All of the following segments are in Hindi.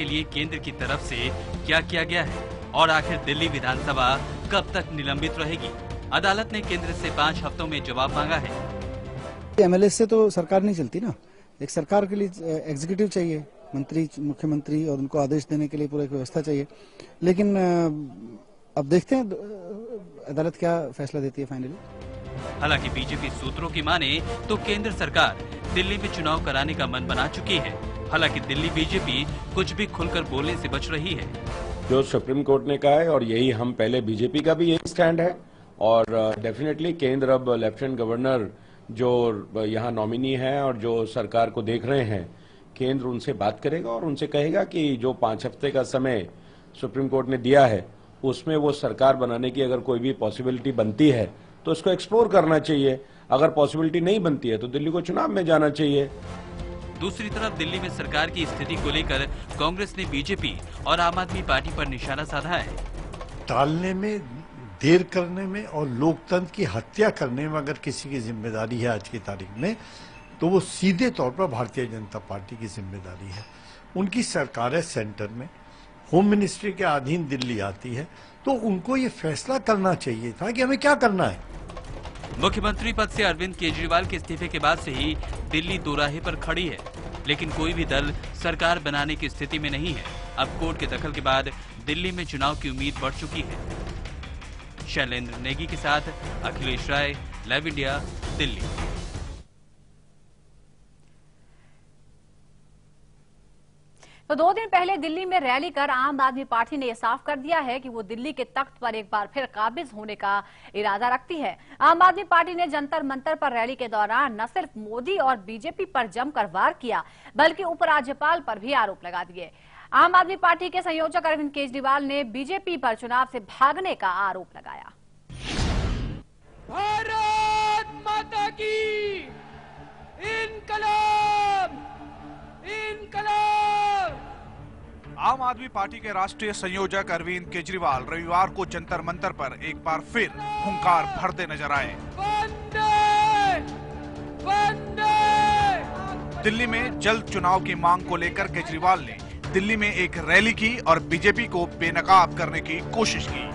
के लिए केंद्र की तरफ से क्या किया गया है और आखिर दिल्ली विधानसभा कब तक निलंबित रहेगी? अदालत ने केंद्र से 5 हफ्तों में जवाब मांगा है। एमएलए से तो सरकार नहीं चलती ना, एक सरकार के लिए एग्जीक्यूटिव चाहिए, मंत्री, मुख्यमंत्री, और उनको आदेश देने के लिए पूरी एक व्यवस्था चाहिए। लेकिन अब देखते हैं अदालत क्या फैसला देती है फाइनली। हालांकि बीजेपी सूत्रों की माने तो केंद्र सरकार दिल्ली में चुनाव कराने का मन बना चुकी है। हालांकि दिल्ली बीजेपी कुछ भी खुलकर बोलने से बच रही है। जो सुप्रीम कोर्ट ने कहा है, और यही हम पहले बीजेपी का भी यही स्टैंड है, और डेफिनेटली केंद्र अब लेफ्टिनेंट गवर्नर जो यहाँ नॉमिनी है और जो सरकार को देख रहे हैं, केंद्र उनसे बात करेगा और उनसे कहेगा कि जो 5 हफ्ते का समय सुप्रीम कोर्ट ने दिया है उसमें वो सरकार बनाने की अगर कोई भी पॉसिबिलिटी बनती है तो उसको एक्सप्लोर करना चाहिए। अगर पॉसिबिलिटी नहीं बनती है तो दिल्ली को चुनाव में जाना चाहिए। दूसरी तरफ दिल्ली में सरकार की स्थिति को लेकर कांग्रेस ने बीजेपी और आम आदमी पार्टी पर निशाना साधा है। टालने में, देर करने में और लोकतंत्र की हत्या करने में अगर किसी की जिम्मेदारी है आज की तारीख में, तो वो सीधे तौर पर भारतीय जनता पार्टी की जिम्मेदारी है। उनकी सरकार है सेंटर में, होम मिनिस्ट्री के अधीन दिल्ली आती है, तो उनको ये फैसला करना चाहिए था कि हमें क्या करना है। मुख्यमंत्री पद से अरविंद केजरीवाल के इस्तीफे के बाद से ही दिल्ली दोराहे पर खड़ी है, लेकिन कोई भी दल सरकार बनाने की स्थिति में नहीं है। अब कोर्ट के दखल के बाद दिल्ली में चुनाव की उम्मीद बढ़ चुकी है। शैलेंद्र नेगी के साथ अखिलेश राय, लाइव इंडिया, दिल्ली। तो 2 दिन पहले दिल्ली में रैली कर आम आदमी पार्टी ने यह साफ कर दिया है कि वो दिल्ली के तख्त पर एक बार फिर काबिज होने का इरादा रखती है। आम आदमी पार्टी ने जंतर मंतर पर रैली के दौरान न सिर्फ मोदी और बीजेपी पर जमकर वार किया, बल्कि उपराज्यपाल पर भी आरोप लगा दिए। आम आदमी पार्टी के संयोजक अरविंद केजरीवाल ने बीजेपी पर चुनाव से भागने का आरोप लगाया। भारत माता की इनकलाब, इनकलाब। आम आदमी पार्टी के राष्ट्रीय संयोजक अरविंद केजरीवाल रविवार को जंतर मंतर पर एक बार फिर हुंकार भरते नजर आए। दिल्ली में जल्द चुनाव की मांग को लेकर केजरीवाल ने दिल्ली में एक रैली की और बीजेपी को बेनकाब करने की कोशिश की।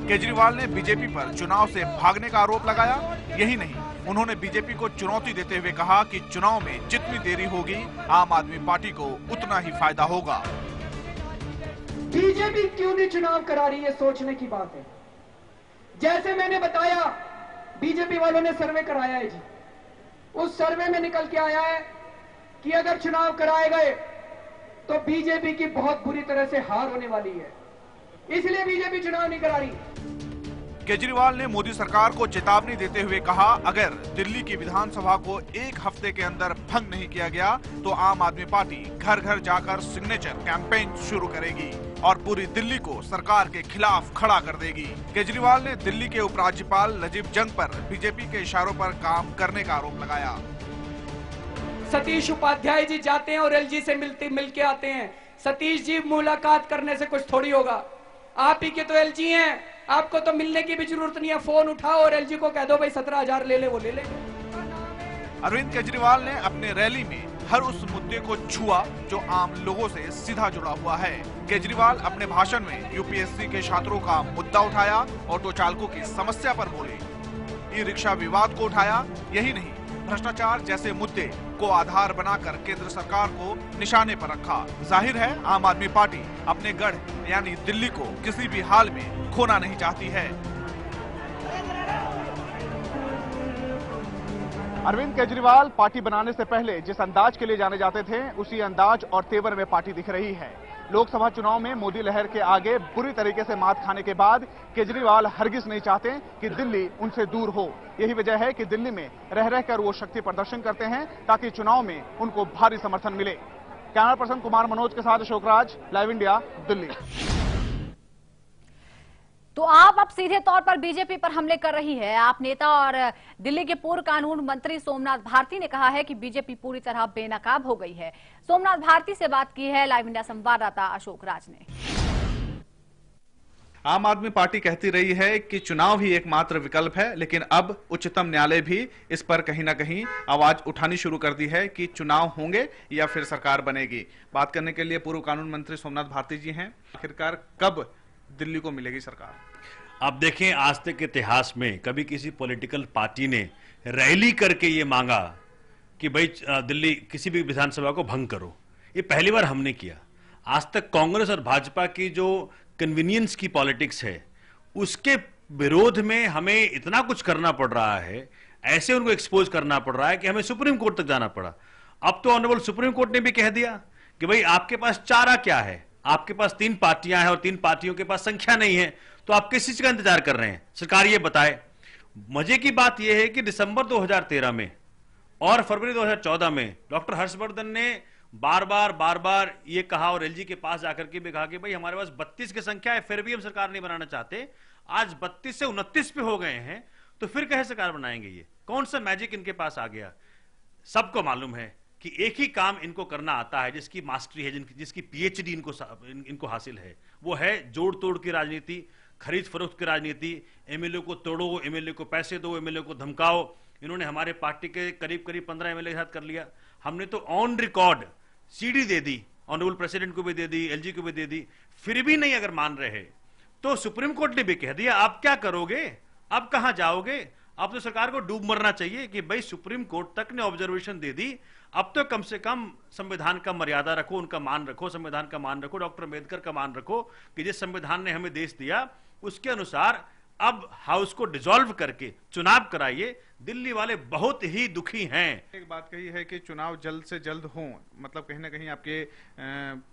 केजरीवाल ने बीजेपी पर चुनाव से भागने का आरोप लगाया। यही नहीं, उन्होंने बीजेपी को चुनौती देते हुए कहा कि चुनाव में जितनी देरी होगी आम आदमी पार्टी को उतना ही फायदा होगा। बीजेपी क्यों नहीं चुनाव करा रही है, सोचने की बात है। जैसे मैंने बताया, बीजेपी वालों ने सर्वे कराया है जी। उस सर्वे में निकल के आया है कि अगर चुनाव कराए गए तो बीजेपी की बहुत बुरी तरह से हार होने वाली है, इसलिए बीजेपी चुनाव नहीं करा रही। केजरीवाल ने मोदी सरकार को चेतावनी देते हुए कहा, अगर दिल्ली की विधानसभा को 1 हफ्ते के अंदर भंग नहीं किया गया तो आम आदमी पार्टी घर घर जाकर सिग्नेचर कैंपेन शुरू करेगी और पूरी दिल्ली को सरकार के खिलाफ खड़ा कर देगी। केजरीवाल ने दिल्ली के उपराज्यपाल नजीब जंग पर बीजेपी के इशारों पर काम करने का आरोप लगाया। सतीश उपाध्याय जी जाते हैं और एलजी से मिल के आते हैं। सतीश जी मुलाकात करने से कुछ थोड़ी होगा, आप ही के तो एलजी हैं, आपको तो मिलने की भी जरूरत नहीं है। फोन उठाओ और एलजी को कह दो भाई 17,000 ले ले, वो ले ले। अरविंद केजरीवाल ने अपने रैली में हर उस मुद्दे को छुआ जो आम लोगों से सीधा जुड़ा हुआ है। केजरीवाल अपने भाषण में यूपीएससी के छात्रों का मुद्दा उठाया, ऑटो चालकों की समस्या पर बोले, ई रिक्शा विवाद को उठाया। यही नहीं, भ्रष्टाचार जैसे मुद्दे को आधार बनाकर केंद्र सरकार को निशाने पर रखा। जाहिर है आम आदमी पार्टी अपने गढ़ यानी दिल्ली को किसी भी हाल में खोना नहीं चाहती है। अरविंद केजरीवाल पार्टी बनाने से पहले जिस अंदाज के लिए जाने जाते थे, उसी अंदाज और तेवर में पार्टी दिख रही है। लोकसभा चुनाव में मोदी लहर के आगे बुरी तरीके से मात खाने के बाद केजरीवाल हरगिज नहीं चाहते कि दिल्ली उनसे दूर हो। यही वजह है कि दिल्ली में रह रहकर वो शक्ति प्रदर्शन करते हैं ताकि चुनाव में उनको भारी समर्थन मिले। कैमरा पर्सन कुमार मनोज के साथ अशोक राज, लाइव इंडिया, दिल्ली। तो आप अब सीधे तौर पर बीजेपी पर हमले कर रही है। आप नेता और दिल्ली के पूर्व कानून मंत्री सोमनाथ भारती ने कहा है कि बीजेपी पूरी तरह बेनकाब हो गई है। सोमनाथ भारती से बात की है लाइव इंडिया संवाददाता अशोक राज ने। आम आदमी पार्टी कहती रही है कि चुनाव ही एकमात्र विकल्प है, लेकिन अब उच्चतम न्यायालय भी इस पर कहीं ना कहीं आवाज उठानी शुरू कर दी है कि चुनाव होंगे या फिर सरकार बनेगी। बात करने के लिए पूर्व कानून मंत्री सोमनाथ भारती जी हैं। आखिरकार कब दिल्ली को मिलेगी सरकार? आप देखें, आज तक के इतिहास में कभी किसी पॉलिटिकल पार्टी ने रैली करके ये मांगा कि भाई दिल्ली किसी भी विधानसभा को भंग करो, ये पहली बार हमने किया। आज तक कांग्रेस और भाजपा की जो कन्वीनियंस की पॉलिटिक्स है उसके विरोध में हमें इतना कुछ करना पड़ रहा है, ऐसे उनको एक्सपोज करना पड़ रहा है कि हमें सुप्रीम कोर्ट तक जाना पड़ा। अब तो ऑनरेबल सुप्रीम कोर्ट ने भी कह दिया कि भाई आपके पास चारा क्या है, आपके पास 3 पार्टियां हैं और 3 पार्टियों के पास संख्या नहीं है, तो आप किस चीज का इंतजार कर रहे हैं? सरकार ये बताए। मजे की बात यह है कि दिसंबर 2013 में और फरवरी 2014 में डॉक्टर हर्षवर्धन ने बार बार ये कहा और एलजी के पास जाकर के भी कहा कि भाई हमारे पास 32 की संख्या है, फिर भी हम सरकार नहीं बनाना चाहते। आज 32 से 29 पे हो गए हैं, तो फिर कैसे सरकार बनाएंगे? ये कौन सा मैजिक इनके पास आ गया? सबको मालूम है कि एक ही काम इनको करना आता है, जिसकी मास्टरी है, जिसकी पीएचडी इनको हासिल है, वो है जोड़ तोड़ की राजनीति, खरीद फरोख्त की राजनीति। एमएलए को तोड़ो, एमएलए को पैसे दो, एमएलए को धमकाओ। इन्होंने हमारे पार्टी के करीब 15 एमएलए के साथ कर लिया। हमने तो on record CD they the, honourable president को भी दे दी, एलजी को भी दे दी, फिर भी नहीं अगर मान रहे तो सुप्रीम कोर्ट ने भी कह दिया आप क्या करोगे, अब कहां जाओगे? अब तो सरकार को डूब मरना चाहिए कि भाई सुप्रीम कोर्ट तक ने ऑब्जर्वेशन दे दी, अब तो कम से कम संविधान का मर्यादा रखो, उनका मान रखो, संविधान का मान रखो, डॉक्टर अम्बेडकर का मान रखो कि जिस संविधान ने हमें देश दिया उसके अनुसार अब हाउस को डिसॉल्व करके चुनाव कराइए। दिल्ली वाले बहुत ही दुखी हैं। एक बात कही है कि चुनाव जल्द से जल्द हो, मतलब कहीं ना कहीं आपके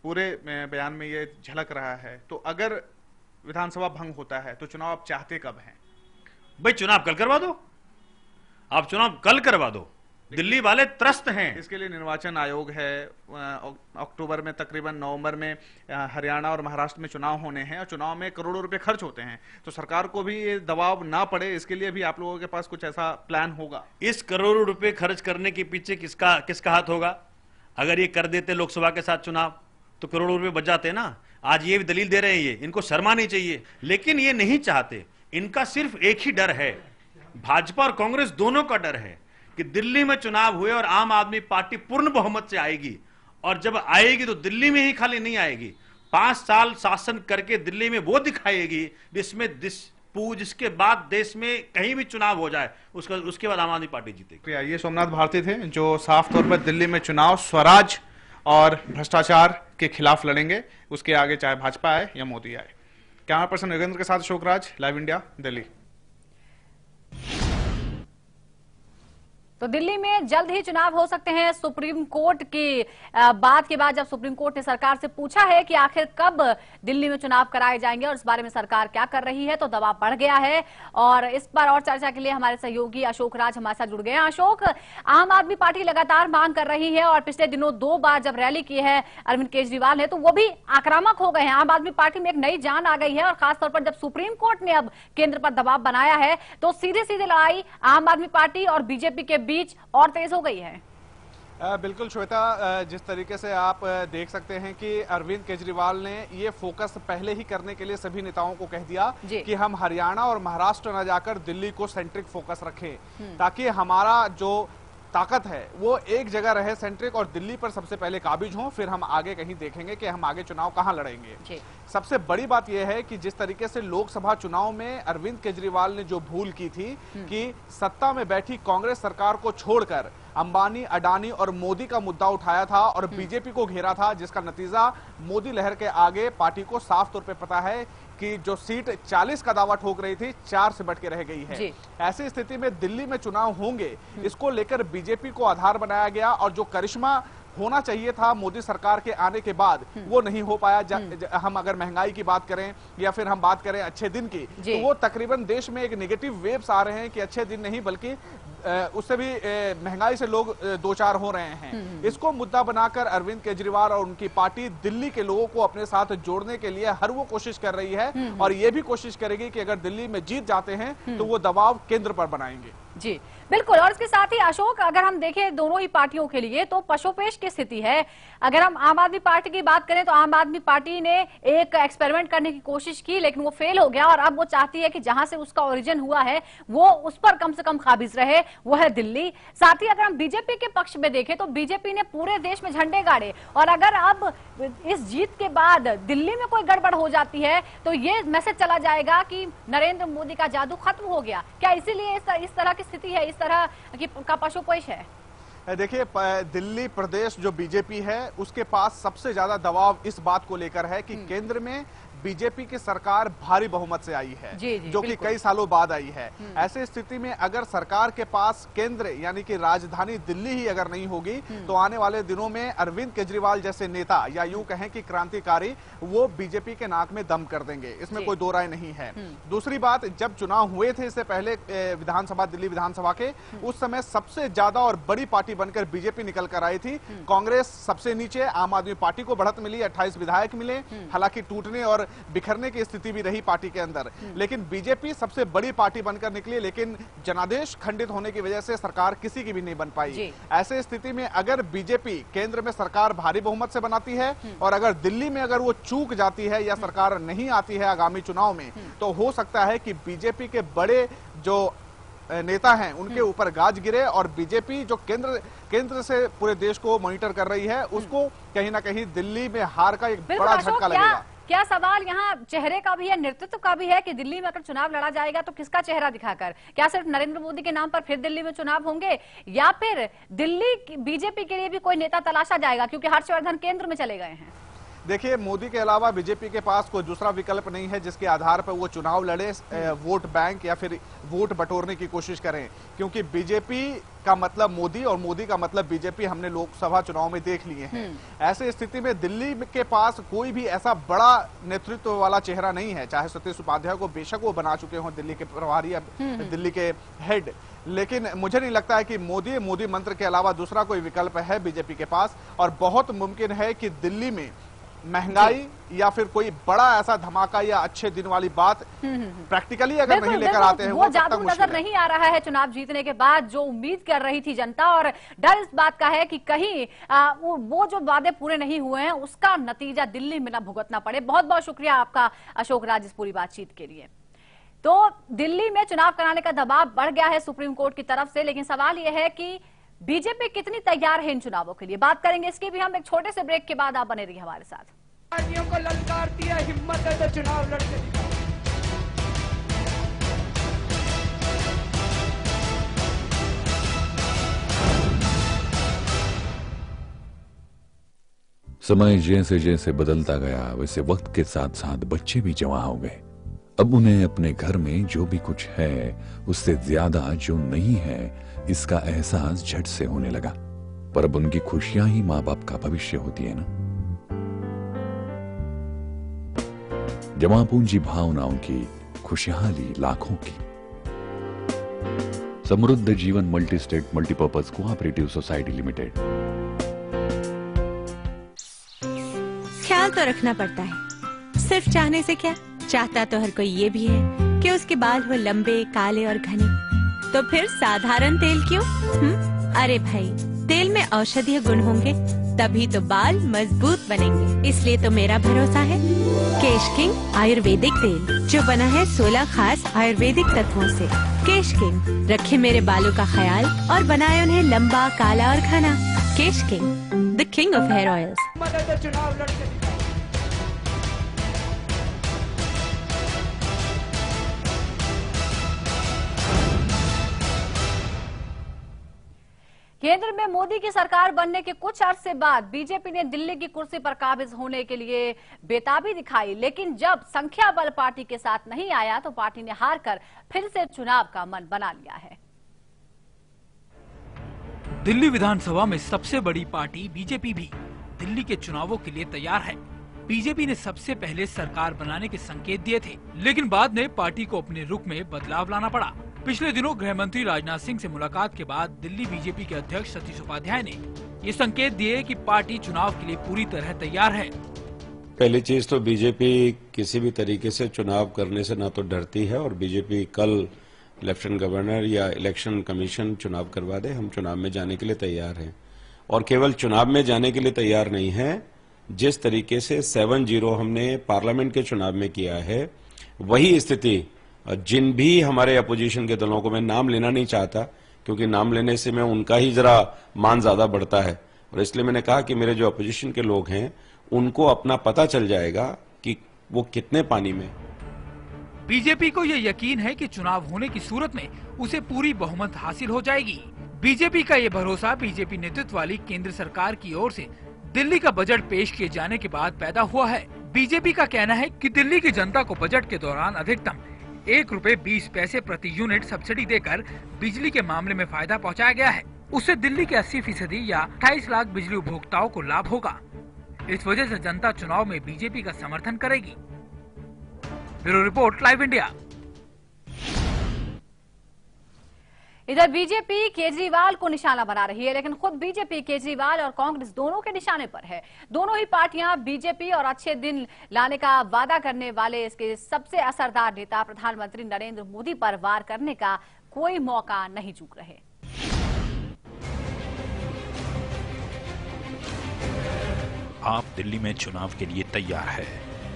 पूरे बयान में ये झलक रहा है। तो अगर विधानसभा भंग होता है तो चुनाव आप चाहते कब हैं? भाई चुनाव कल करवा दो, आप चुनाव कल करवा दो। दिल्ली वाले त्रस्त हैं। इसके लिए निर्वाचन आयोग है, अक्टूबर में तकरीबन नवंबर में हरियाणा और महाराष्ट्र में चुनाव होने हैं और चुनाव में करोड़ों रुपए खर्च होते हैं, तो सरकार को भी ये दबाव ना पड़े इसके लिए भी आप लोगों के पास कुछ ऐसा प्लान होगा? इस करोड़ों रुपए खर्च करने के पीछे किसका हाथ होगा? अगर ये कर देते लोकसभा के साथ चुनाव तो करोड़ों रुपए बच जाते ना। आज ये भी दलील दे रहे हैं, ये इनको शर्मा नहीं चाहिए, लेकिन ये नहीं चाहते। इनका सिर्फ एक ही डर है, भाजपा और कांग्रेस दोनों का डर है कि दिल्ली में चुनाव हुए और आम आदमी पार्टी पूर्ण बहुमत से आएगी, और जब आएगी तो दिल्ली में ही खाली नहीं आएगी, 5 साल शासन करके दिल्ली में वो दिखाएगी जिसके बाद देश में कहीं भी चुनाव हो जाए उसके बाद आम आदमी पार्टी जीतेगी। ये सोमनाथ भारती थे जो साफ तौर पर दिल्ली में चुनाव स्वराज और भ्रष्टाचार के खिलाफ लड़ेंगे, उसके आगे चाहे भाजपा आए या मोदी आए। कैमरा पर्सन योगेंद्र के साथ अशोक राज, लाइव इंडिया, दिल्ली। तो दिल्ली में जल्द ही चुनाव हो सकते हैं। सुप्रीम कोर्ट की बात के बाद जब सुप्रीम कोर्ट ने सरकार से पूछा है कि आखिर कब दिल्ली में चुनाव कराए जाएंगे और इस बारे में सरकार क्या कर रही है, तो दबाव बढ़ गया है। और इस पर और चर्चा के लिए हमारे सहयोगी अशोक राज हमारे साथ जुड़ गए हैं। अशोक, आम आदमी पार्टी लगातार मांग कर रही है और पिछले दिनों 2 बार जब रैली की है अरविंद केजरीवाल ने, तो वो भी आक्रामक हो गए हैं। आम आदमी पार्टी में एक नई जान आ गई है और खासतौर पर जब सुप्रीम कोर्ट ने अब केंद्र पर दबाव बनाया है तो सीधे सीधे लड़ाई आम आदमी पार्टी और बीजेपी के बीच और तेज हो गई है। बिल्कुल श्वेता, जिस तरीके से आप देख सकते हैं कि अरविंद केजरीवाल ने ये फोकस पहले ही करने के लिए सभी नेताओं को कह दिया कि हम हरियाणा और महाराष्ट्र न जाकर दिल्ली को सेंट्रिक फोकस रखें, ताकि हमारा जो ताकत है वो एक जगह रहे सेंट्रिक, और दिल्ली पर सबसे पहले काबिज हो, फिर हम आगे कहीं देखेंगे कि हम आगे चुनाव कहां लड़ेंगे। सबसे बड़ी बात यह है कि जिस तरीके से लोकसभा चुनाव में अरविंद केजरीवाल ने जो भूल की थी कि सत्ता में बैठी कांग्रेस सरकार को छोड़कर अंबानी, अडानी और मोदी का मुद्दा उठाया था और बीजेपी को घेरा था, जिसका नतीजा मोदी लहर के आगे पार्टी को साफ तौर पे पता है कि जो सीट 40 का दावा ठोक रही थी 4 से बढ़ के रह गई है। ऐसी स्थिति में दिल्ली में चुनाव होंगे, इसको लेकर बीजेपी को आधार बनाया गया और जो करिश्मा होना चाहिए था मोदी सरकार के आने के बाद वो नहीं हो पाया। हम अगर महंगाई की बात करें या फिर हम बात करें अच्छे दिन की, तो वो तकरीबन देश में एक नेगेटिव वेव्स आ रहे हैं कि अच्छे दिन नहीं बल्कि उससे भी महंगाई से लोग 2-4 हो रहे हैं। इसको मुद्दा बनाकर अरविंद केजरीवाल और उनकी पार्टी दिल्ली के लोगों को अपने साथ जोड़ने के लिए हर वो कोशिश कर रही है और ये भी कोशिश करेगी कि अगर दिल्ली में जीत जाते हैं तो वो दबाव केंद्र पर बनाएंगे। जी बिल्कुल। और इसके साथ ही अशोक, अगर हम देखें दोनों ही पार्टियों के लिए तो पशोपेश की स्थिति है। अगर हम आम आदमी पार्टी की बात करें तो आम आदमी पार्टी ने एक एक्सपेरिमेंट करने की कोशिश की लेकिन वो फेल हो गया और अब वो चाहती है कि जहां से उसका ओरिजिन हुआ है वो उस पर कम से कम काबिज रहे, वो है दिल्ली। साथ ही अगर हम बीजेपी के पक्ष में देखें तो बीजेपी ने पूरे देश में झंडे गाड़े और अगर अब इस जीत के बाद दिल्ली में कोई गड़बड़ हो जाती है तो ये मैसेज चला जाएगा कि नरेंद्र मोदी का जादू खत्म हो गया। क्या इसीलिए इस तरह की स्थिति है, इस तरह का पशुपेश है? देखिए, दिल्ली प्रदेश जो बीजेपी है उसके पास सबसे ज्यादा दबाव इस बात को लेकर है कि केंद्र में बीजेपी की सरकार भारी बहुमत से आई है, जो कि कई सालों बाद आई है। ऐसे स्थिति में अगर सरकार के पास केंद्र यानी कि राजधानी दिल्ली ही अगर नहीं होगी तो आने वाले दिनों में अरविंद केजरीवाल जैसे नेता या यूं कहें कि क्रांतिकारी वो बीजेपी के नाक में दम कर देंगे, इसमें कोई दो राय नहीं है। दूसरी बात, जब चुनाव हुए थे इससे पहले विधानसभा, दिल्ली विधानसभा के, उस समय सबसे ज्यादा और बड़ी पार्टी बनकर बीजेपी निकल कर आई थी। कांग्रेस सबसे नीचे, आम आदमी पार्टी को बढ़त मिली, 28 विधायक मिले, हालांकि टूटने और बिखरने की स्थिति भी रही पार्टी के अंदर, लेकिन बीजेपी सबसे बड़ी पार्टी बनकर निकली। लेकिन जनादेश खंडित होने की वजह से सरकार किसी की भी नहीं बन पाई। ऐसे स्थिति में अगर बीजेपी केंद्र में सरकार भारी बहुमत से बनाती है और अगर दिल्ली में अगर वो चूक जाती है या सरकार नहीं आती है आगामी चुनाव में, तो हो सकता है कि बीजेपी के बड़े जो नेता हैं उनके ऊपर गाज गिरे और बीजेपी जो केंद्र से पूरे देश को मॉनिटर कर रही है उसको कहीं ना कहीं दिल्ली में हार का एक बड़ा झटका लगेगा। क्या सवाल यहाँ चेहरे का भी है, नेतृत्व का भी है कि दिल्ली में अगर चुनाव लड़ा जाएगा तो किसका चेहरा दिखाकर? क्या सिर्फ नरेंद्र मोदी के नाम पर फिर दिल्ली में चुनाव होंगे या फिर दिल्ली बीजेपी के लिए भी कोई नेता तलाशा जाएगा, क्योंकि हर्षवर्धन केंद्र में चले गए हैं? देखिए, मोदी के अलावा बीजेपी के पास कोई दूसरा विकल्प नहीं है जिसके आधार पर वो चुनाव लड़े, वोट बैंक या फिर वोट बटोरने की कोशिश करें, क्योंकि बीजेपी का मतलब मोदी और मोदी का मतलब बीजेपी हमने लोकसभा चुनाव में देख लिए हैं। ऐसे स्थिति में दिल्ली के पास कोई भी ऐसा बड़ा नेतृत्व वाला चेहरा नहीं है, चाहे सतीश उपाध्याय को बेशक वो बना चुके हों दिल्ली के प्रभारी या दिल्ली के हेड, लेकिन मुझे नहीं लगता है कि मोदी मंत्र के अलावा दूसरा कोई विकल्प है बीजेपी के पास। और बहुत मुमकिन है कि दिल्ली में महंगाई या फिर कोई बड़ा ऐसा धमाका या अच्छे दिन वाली बात प्रैक्टिकली अगर नहीं लेकर आते हैं वो जादू नजर नहीं आ रहा है चुनाव जीतने के बाद जो उम्मीद कर रही थी जनता, और डर इस बात का है कि कहीं वो जो वादे पूरे नहीं हुए हैं उसका नतीजा दिल्ली में ना भुगतना पड़े। बहुत बहुत शुक्रिया आपका अशोक राज इस पूरी बातचीत के लिए। तो दिल्ली में चुनाव कराने का दबाव बढ़ गया है सुप्रीम कोर्ट की तरफ से, लेकिन सवाल यह है कि बीजेपी कितनी तैयार है इन चुनावों के लिए। बात करेंगे इसकी भी हम एक छोटे से ब्रेक के बाद, आप बने रहिए हमारे साथ। पार्टियों को ललकारती है, हिम्मत है तो चुनाव लड़के दिखाओ। समय जैसे जैसे बदलता गया वैसे वक्त के साथ साथ बच्चे भी जवां हो गए। अब उन्हें अपने घर में जो भी कुछ है उससे ज्यादा जो नहीं है इसका एहसास झट से होने लगा। पर अब उनकी खुशियां ही मां बाप का भविष्य होती है ना। जमा पूंजी भावनाओं की खुशहाली लाखों की। समृद्ध जीवन multi state multipurpose cooperative society limited. ख्याल तो रखना पड़ता है, सिर्फ चाहने से क्या, चाहता तो हर कोई ये भी है कि उसके बाल हो लंबे काले और घने। तो फिर साधारण तेल क्यों? अरे भाई, तेल में औषधीय गुण होंगे तभी तो बाल मजबूत बनेंगे। इसलिए तो मेरा भरोसा है केश किंग आयुर्वेदिक तेल, जो बना है 16 खास आयुर्वेदिक तत्वों से। केश किंग रखे मेरे बालों का ख्याल और बनाए उन्हें लंबा काला और घना। Kesh king, the king of hair oils. चुनाव लड़के दिखाओ। केंद्र में मोदी की सरकार बनने के कुछ अरसे बाद बीजेपी ने दिल्ली की कुर्सी पर काबिज होने के लिए बेताबी दिखाई, लेकिन जब संख्या बल पार्टी के साथ नहीं आया तो पार्टी ने हार कर फिर से चुनाव का मन बना लिया है। दिल्ली विधानसभा में सबसे बड़ी पार्टी बीजेपी भी दिल्ली के चुनावों के लिए तैयार है। बीजेपी ने सबसे पहले सरकार बनाने के संकेत दिए थे, लेकिन बाद में पार्टी को अपने रुख में बदलाव लाना पड़ा। पिछले दिनों गृह मंत्री राजनाथ सिंह से मुलाकात के बाद दिल्ली बीजेपी के अध्यक्ष सतीश उपाध्याय ने ये संकेत दिए कि पार्टी चुनाव के लिए पूरी तरह तैयार है। पहली चीज तो बीजेपी किसी भी तरीके से चुनाव करने से ना तो डरती है और बीजेपी कल लेफ्टिनेंट गवर्नर या इलेक्शन कमीशन चुनाव करवा दे, हम चुनाव में जाने के लिए तैयार हैं। और केवल चुनाव में जाने के लिए तैयार नहीं है, जिस तरीके से 7-0 हमने पार्लियामेंट के चुनाव में किया है, वही स्थिति जिन भी हमारे अपोजिशन के दलों को, मैं नाम लेना नहीं चाहता क्योंकि नाम लेने से मैं उनका ही जरा मान ज्यादा बढ़ता है, और इसलिए मैंने कहा कि मेरे जो अपोजिशन के लोग हैं उनको अपना पता चल जाएगा कि वो कितने पानी में। बीजेपी को ये यकीन है कि चुनाव होने की सूरत में उसे पूरी बहुमत हासिल हो जाएगी। बीजेपी का ये भरोसा बीजेपी नेतृत्व वाली केंद्र सरकार की ओर से दिल्ली का बजट पेश किए जाने के बाद पैदा हुआ है। बीजेपी का कहना है कि दिल्ली की जनता को बजट के दौरान अधिकतम ₹1.20 प्रति यूनिट सब्सिडी देकर बिजली के मामले में फायदा पहुंचाया गया है। उससे दिल्ली के 80% या 28 लाख बिजली उपभोक्ताओं को लाभ होगा। इस वजह से जनता चुनाव में बीजेपी का समर्थन करेगी। Bureau report, live India. इधर बीजेपी केजरीवाल को निशाना बना रही है, लेकिन खुद बीजेपी केजरीवाल और कांग्रेस दोनों के निशाने पर है। दोनों ही पार्टियां बीजेपी और अच्छे दिन लाने का वादा करने वाले इसके सबसे असरदार नेता प्रधानमंत्री नरेंद्र मोदी पर वार करने का कोई मौका नहीं चूक रहे। आप दिल्ली में चुनाव के लिए तैयार है।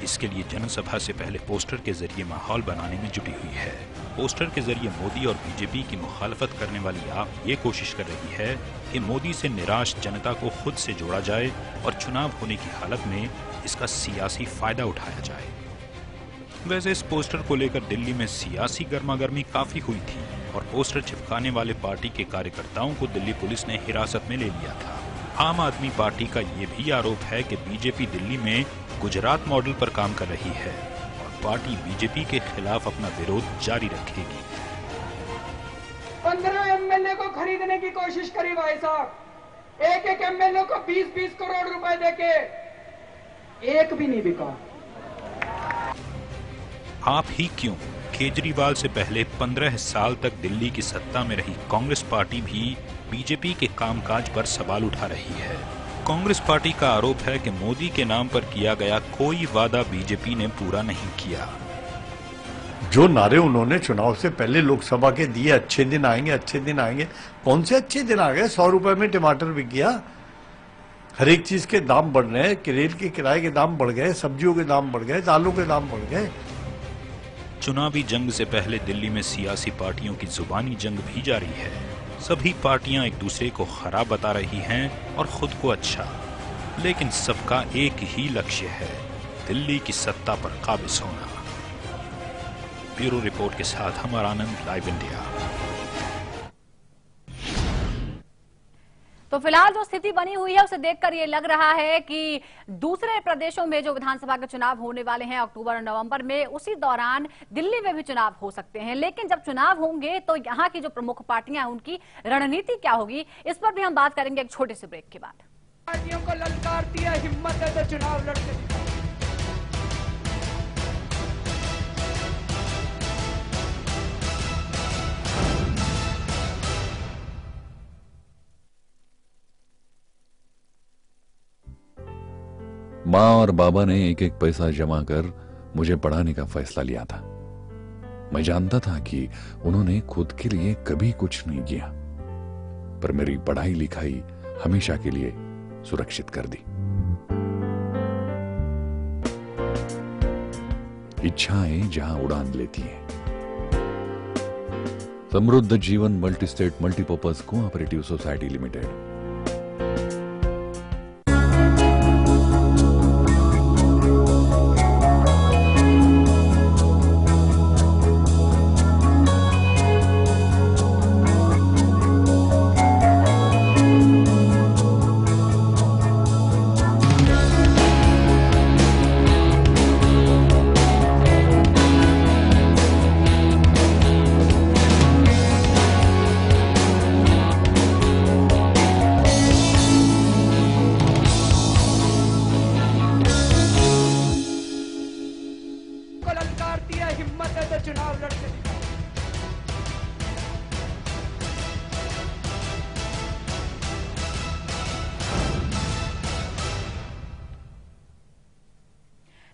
इसके लिए जनसभा से पहले पोस्टर के जरिए माहौल बनाने में जुटी हुई है। पोस्टर के जरिए मोदी और बीजेपी की मुखालफत करने वाली आप ये कोशिश कर रही है कि मोदी से निराश जनता को खुद से जोड़ा जाए और चुनाव होने की हालत में इसका सियासी फायदा उठाया जाए। वैसे इस पोस्टर को लेकर दिल्ली में सियासी गर्मागर्मी काफी हुई थी और पोस्टर चिपकाने वाले पार्टी के कार्यकर्ताओं को दिल्ली पुलिस ने हिरासत में ले लिया था। आम आदमी पार्टी का ये भी आरोप है कि बीजेपी दिल्ली में गुजरात मॉडल पर काम कर रही है और पार्टी बीजेपी के खिलाफ अपना विरोध जारी रखेगी। 15 एमएलए को खरीदने की कोशिश करी भाई साहब, एक एमएलए को 20-20 करोड़ रुपए देके एक भी नहीं बिका। आप ही क्यों, केजरीवाल से पहले 15 साल तक दिल्ली की सत्ता में रही कांग्रेस पार्टी भी बीजेपी के कामकाज पर सवाल उठा रही है। कांग्रेस पार्टी का आरोप है कि मोदी के नाम पर किया गया कोई वादा बीजेपी ने पूरा नहीं किया। जो नारे उन्होंने चुनाव से पहले लोकसभा के दिए, अच्छे दिन आएंगे, अच्छे दिन आएंगे, कौन से अच्छे दिन आ गए? 100 रुपए में टमाटर बिक गया। हर एक चीज के दाम बढ़ रहे हैं, रेल के किराए के दाम बढ़ गए, सब्जियों के दाम बढ़ गए, दालों के दाम बढ़ गए। चुनावी जंग से पहले दिल्ली में सियासी पार्टियों की जुबानी जंग भी जारी है। सभी पार्टियां एक दूसरे को खराब बता रही हैं और खुद को अच्छा, लेकिन सबका एक ही लक्ष्य है, दिल्ली की सत्ता पर काबिज होना। ब्यूरो रिपोर्ट के साथ अमर आनंद, लाइव इंडिया। तो फिलहाल जो स्थिति बनी हुई है उसे देखकर ये लग रहा है कि दूसरे प्रदेशों में जो विधानसभा के चुनाव होने वाले हैं अक्टूबर और नवंबर में, उसी दौरान दिल्ली में भी चुनाव हो सकते हैं। लेकिन जब चुनाव होंगे तो यहाँ की जो प्रमुख पार्टियां हैं उनकी रणनीति क्या होगी, इस पर भी हम बात करेंगे एक छोटे से ब्रेक के बाद। पार्टियों को ललकारती है, हिम्मत है तो चुनाव लड़के दिखाओ। माँ और बाबा ने एक एक पैसा जमा कर मुझे पढ़ाने का फैसला लिया था। मैं जानता था कि उन्होंने खुद के लिए कभी कुछ नहीं किया, पर मेरी पढ़ाई लिखाई हमेशा के लिए सुरक्षित कर दी। इच्छाएं जहां उड़ान लेती हैं। समृद्ध जीवन multi state multipurpose cooperative society limited.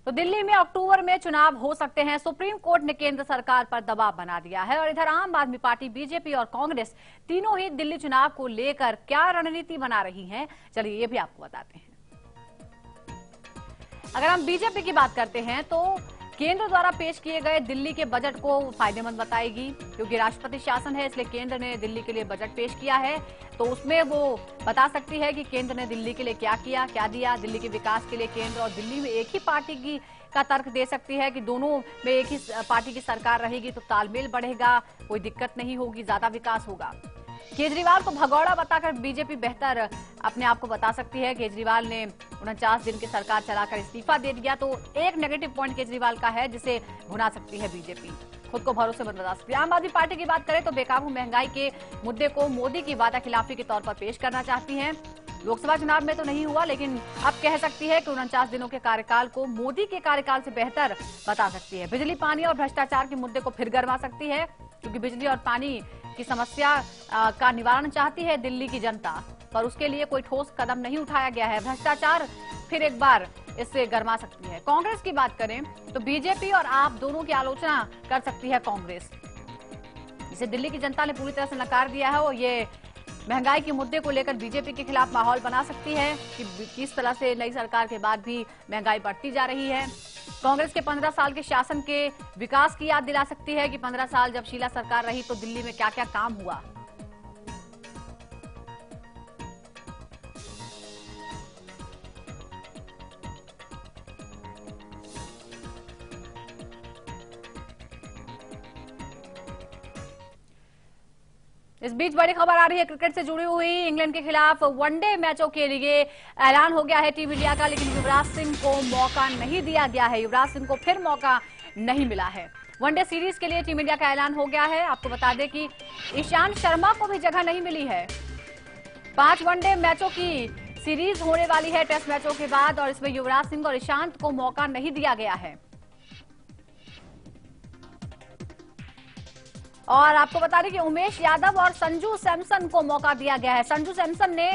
तो दिल्ली में अक्टूबर में चुनाव हो सकते हैं। सुप्रीम कोर्ट ने केंद्र सरकार पर दबाव बना दिया है और इधर आम आदमी पार्टी, बीजेपी और कांग्रेस तीनों ही दिल्ली चुनाव को लेकर क्या रणनीति बना रही हैं, चलिए ये भी आपको बताते हैं। अगर हम बीजेपी की बात करते हैं तो केंद्र द्वारा पेश किए गए दिल्ली के बजट को फायदेमंद बताएगी, क्योंकि राष्ट्रपति शासन है, इसलिए केंद्र ने दिल्ली के लिए बजट पेश किया है, तो उसमें वो बता सकती है कि केंद्र ने दिल्ली के लिए क्या किया, क्या दिया। दिल्ली के विकास के लिए केंद्र और दिल्ली में एक ही पार्टी का तर्क दे सकती है कि दोनों में एक ही पार्टी की सरकार रहेगी तो तालमेल बढ़ेगा, कोई दिक्कत नहीं होगी, ज्यादा विकास होगा। केजरीवाल को भगौड़ा बताकर बीजेपी बेहतर अपने आप को बता सकती है। केजरीवाल ने 49 दिन की सरकार चलाकर इस्तीफा दे दिया, तो एक नेगेटिव पॉइंट केजरीवाल का है जिसे भुना सकती है बीजेपी, खुद को भरोसेमंद बता सकती है। आम आदमी पार्टी की बात करें तो बेकाबू महंगाई के मुद्दे को मोदी की वादा खिलाफी के तौर पर पेश करना चाहती है। लोकसभा चुनाव में तो नहीं हुआ, लेकिन अब कह सकती है कि 49 दिनों के कार्यकाल को मोदी के कार्यकाल से बेहतर बता सकती है। बिजली, पानी और भ्रष्टाचार के मुद्दे को फिर गरमा सकती है, क्योंकि बिजली और पानी की समस्या का निवारण चाहती है दिल्ली की जनता, पर उसके लिए कोई ठोस कदम नहीं उठाया गया है। भ्रष्टाचार फिर एक बार इससे गरमा सकती है। कांग्रेस की बात करें तो बीजेपी और आप दोनों की आलोचना कर सकती है कांग्रेस, इसे दिल्ली की जनता ने पूरी तरह से नकार दिया है और ये महंगाई के मुद्दे को लेकर बीजेपी के खिलाफ माहौल बना सकती है कि किस तरह से नई सरकार के बाद भी महंगाई बढ़ती जा रही है। कांग्रेस के 15 साल के शासन के विकास की याद दिला सकती है कि 15 साल जब शीला सरकार रही तो दिल्ली में क्या क्या काम हुआ। इस बीच बड़ी खबर आ रही है क्रिकेट से जुड़ी हुई। इंग्लैंड के खिलाफ वनडे मैचों के लिए ऐलान हो गया है टीम इंडिया का, लेकिन युवराज सिंह को मौका नहीं दिया गया है। युवराज सिंह को फिर मौका नहीं मिला है। वनडे सीरीज के लिए टीम इंडिया का ऐलान हो गया है। आपको बता दें कि ईशांत शर्मा को भी जगह नहीं मिली है। 5 वनडे मैचों की सीरीज होने वाली है टेस्ट मैचों के बाद, और इसमें युवराज सिंह और ईशांत को मौका नहीं दिया गया है। और आपको बता दें कि उमेश यादव और संजू सैमसन को मौका दिया गया है। संजू सैमसन ने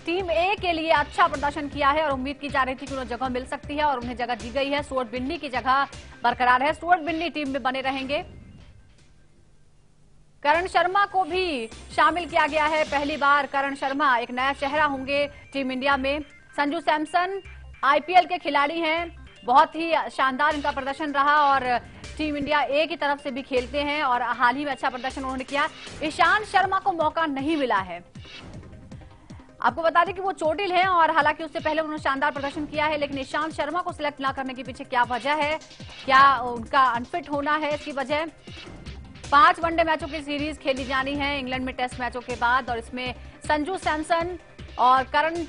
टीम ए के लिए अच्छा प्रदर्शन किया है और उम्मीद की जा रही थी कि उन्हें जगह मिल सकती है और उन्हें जगह दी गई है। स्टुअर्ट बिन्नी की जगह बरकरार है, स्टुअर्ट बिन्नी टीम में बने रहेंगे। करण शर्मा को भी शामिल किया गया है, पहली बार करण शर्मा एक नया चेहरा होंगे टीम इंडिया में। संजू सैमसन आईपीएल के खिलाड़ी हैं, बहुत ही शानदार इनका प्रदर्शन रहा और टीम इंडिया ए की तरफ से भी खेलते हैं और हाल ही में अच्छा प्रदर्शन उन्होंने किया। ईशांत शर्मा को मौका नहीं मिला है। आपको बता दें कि वो चोटिल हैं और हालांकि उससे पहले उन्होंने शानदार प्रदर्शन किया है, लेकिन ईशांत शर्मा को सिलेक्ट ना करने के पीछे क्या वजह है, क्या उनका अनफिट होना है इसकी वजह? 5 वनडे मैचों की सीरीज खेली जानी है इंग्लैंड में टेस्ट मैचों के बाद, और इसमें संजू सैमसन और करण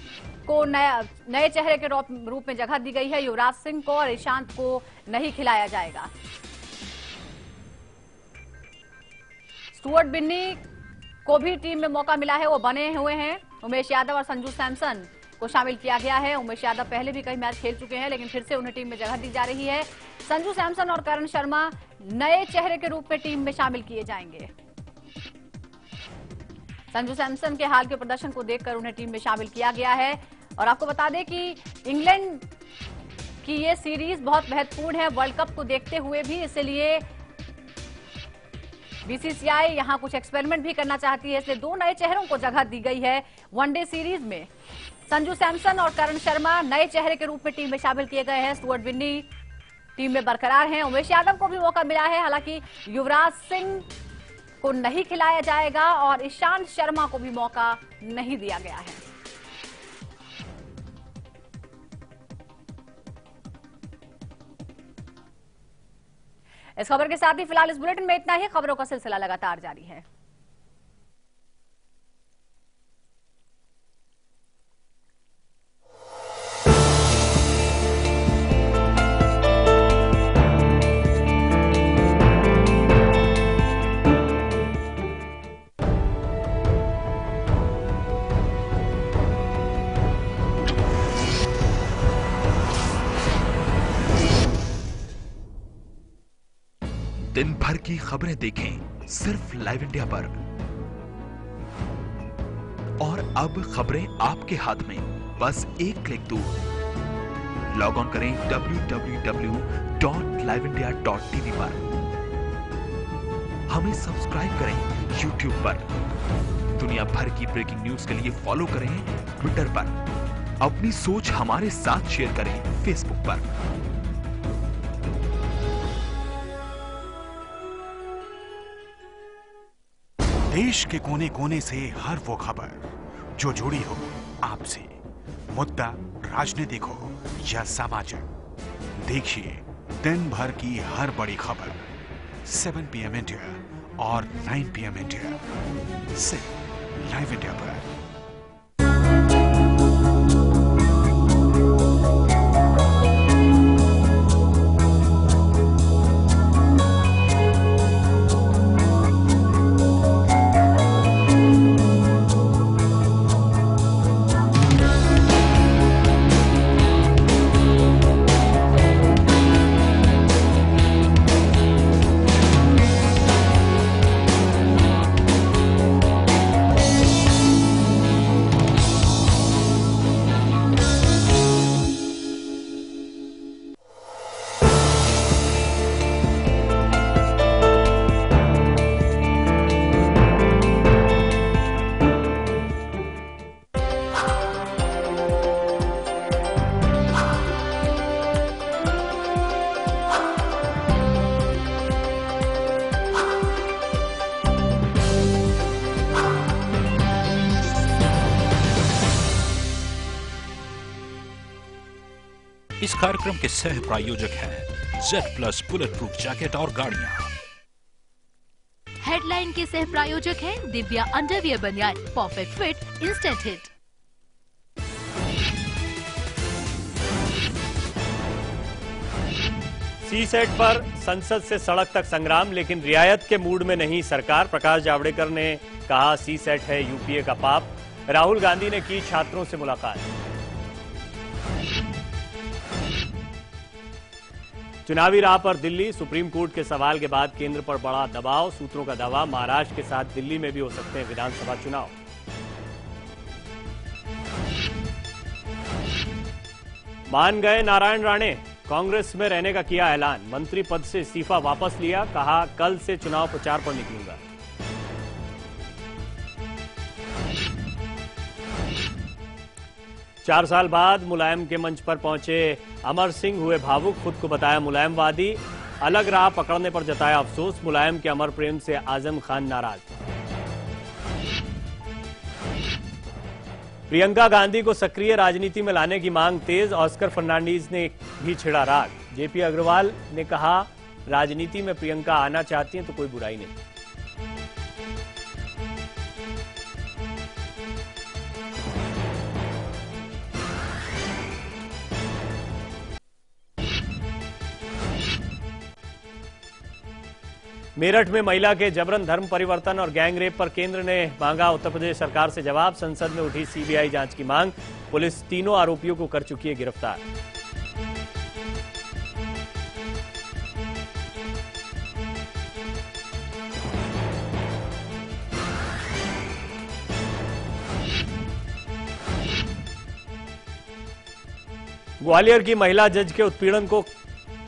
को नए चेहरे के रूप में जगह दी गई है। युवराज सिंह को और ईशांत को नहीं खिलाया जाएगा। स्टुअर्ट बिन्नी को भी टीम में मौका मिला है, वो बने हुए हैं। उमेश यादव और संजू सैमसन को शामिल किया गया है। उमेश यादव पहले भी कई मैच खेल चुके हैं, लेकिन फिर से उन्हें टीम में जगह दी जा रही है। संजू सैमसन और करण शर्मा नए चेहरे के रूप में टीम में शामिल किए जाएंगे। संजू सैमसन के हाल के प्रदर्शन को देखकर उन्हें टीम में शामिल किया गया है। और आपको बता दें कि इंग्लैंड की ये सीरीज बहुत महत्वपूर्ण है वर्ल्ड कप को देखते हुए भी, इसलिए बीसीसीआई यहां कुछ एक्सपेरिमेंट भी करना चाहती है, इसलिए 2 नए चेहरों को जगह दी गई है वनडे सीरीज में। संजू सैमसन और करण शर्मा नए चेहरे के रूप में टीम में शामिल किए गए हैं। स्टुअर्ट बिन्नी टीम में बरकरार हैं। उमेश यादव को भी मौका मिला है, हालांकि युवराज सिंह को नहीं खिलाया जाएगा और ईशांत शर्मा को भी मौका नहीं दिया गया है। इस खबर के साथ ही फिलहाल इस बुलेटिन में इतना ही। खबरों का सिलसिला लगातार जारी है। दिन भर की खबरें देखें सिर्फ लाइव इंडिया पर। और अब खबरें आपके हाथ में, बस एक क्लिक दूर। लॉग ऑन करें www.liveindia.tv पर। हमें सब्सक्राइब करें YouTube पर। दुनिया भर की ब्रेकिंग न्यूज के लिए फॉलो करें ट्विटर पर। अपनी सोच हमारे साथ शेयर करें फेसबुक पर। देश के कोने कोने से हर वो खबर जो जुड़ी हो आपसे, मुद्दा राजनीतिक हो या सामाजिक, देखिए दिन भर की हर बड़ी खबर 7 PM इंडिया और 9 PM इंडिया, सिर्फ लाइव इंडिया पर। इस कार्यक्रम के सह प्रायोजक हैं Z+ बुलेट प्रूफ जैकेट और गाड़ियां। हेडलाइन के सह प्रायोजक हैं दिव्या अंडरवियर बनियान, perfect fit, instant hit. CSAT पर संसद से सड़क तक संग्राम, लेकिन रियायत के मूड में नहीं सरकार। प्रकाश जावड़ेकर ने कहा सीसेट है यूपीए का पाप। राहुल गांधी ने की छात्रों से मुलाकात। चुनावी राह पर दिल्ली, सुप्रीम कोर्ट के सवाल के बाद केंद्र पर बड़ा दबाव। सूत्रों का दावा, महाराष्ट्र के साथ दिल्ली में भी हो सकते हैं विधानसभा चुनाव। मान गए नारायण राणे, कांग्रेस में रहने का किया ऐलान। मंत्री पद से इस्तीफा वापस लिया, कहा कल से चुनाव प्रचार पर निकलूंगा। चार साल बाद मुलायम के मंच पर पहुंचे अमर सिंह हुए भावुक, खुद को बताया मुलायमवादी। अलग राह पकड़ने पर जताया अफसोस। मुलायम के अमर प्रेम से आजम खान नाराज। प्रियंका गांधी को सक्रिय राजनीति में लाने की मांग तेज। ऑस्कर फर्नांडीज ने भी छिड़ा राग। जेपी अग्रवाल ने कहा राजनीति में प्रियंका आना चाहती हैं तो कोई बुराई नहीं। मेरठ में महिला के जबरन धर्म परिवर्तन और गैंगरेप पर केंद्र ने मांगा उत्तर प्रदेश सरकार से जवाब। संसद में उठी सीबीआई जांच की मांग। पुलिस तीनों आरोपियों को कर चुकी है गिरफ्तार। ग्वालियर की महिला जज के उत्पीड़न को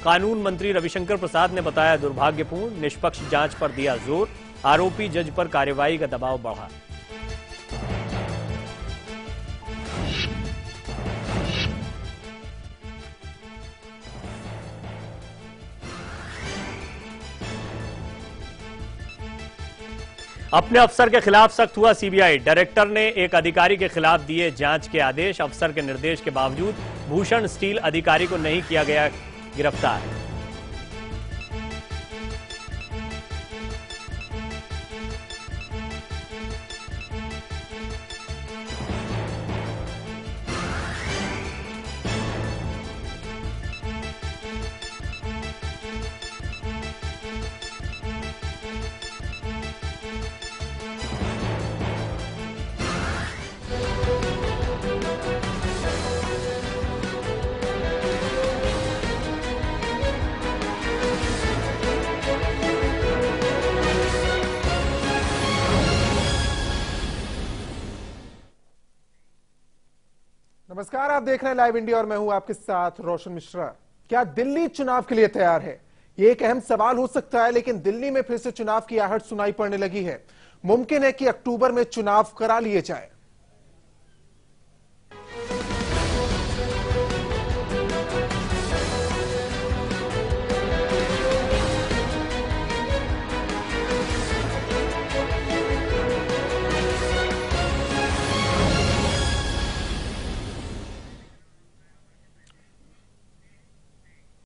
कानून मंत्री रविशंकर प्रसाद ने बताया दुर्भाग्यपूर्ण। निष्पक्ष जांच पर दिया जोर। आरोपी जज पर कार्रवाई का दबाव बढ़ा। अपने अफसर के खिलाफ सख्त हुआ सीबीआई। डायरेक्टर ने एक अधिकारी के खिलाफ दिए जांच के आदेश। अफसर के निर्देश के बावजूद भूषण स्टील अधिकारी को नहीं किया गया गिरफ्तार। नमस्कार, आप देख रहे हैं लाइव इंडिया और मैं हूं आपके साथ रोशन मिश्रा। क्या दिल्ली चुनाव के लिए तैयार है? ये एक अहम सवाल हो सकता है, लेकिन दिल्ली में फिर से चुनाव की आहट सुनाई पड़ने लगी है। मुमकिन है कि अक्टूबर में चुनाव करा लिए जाए।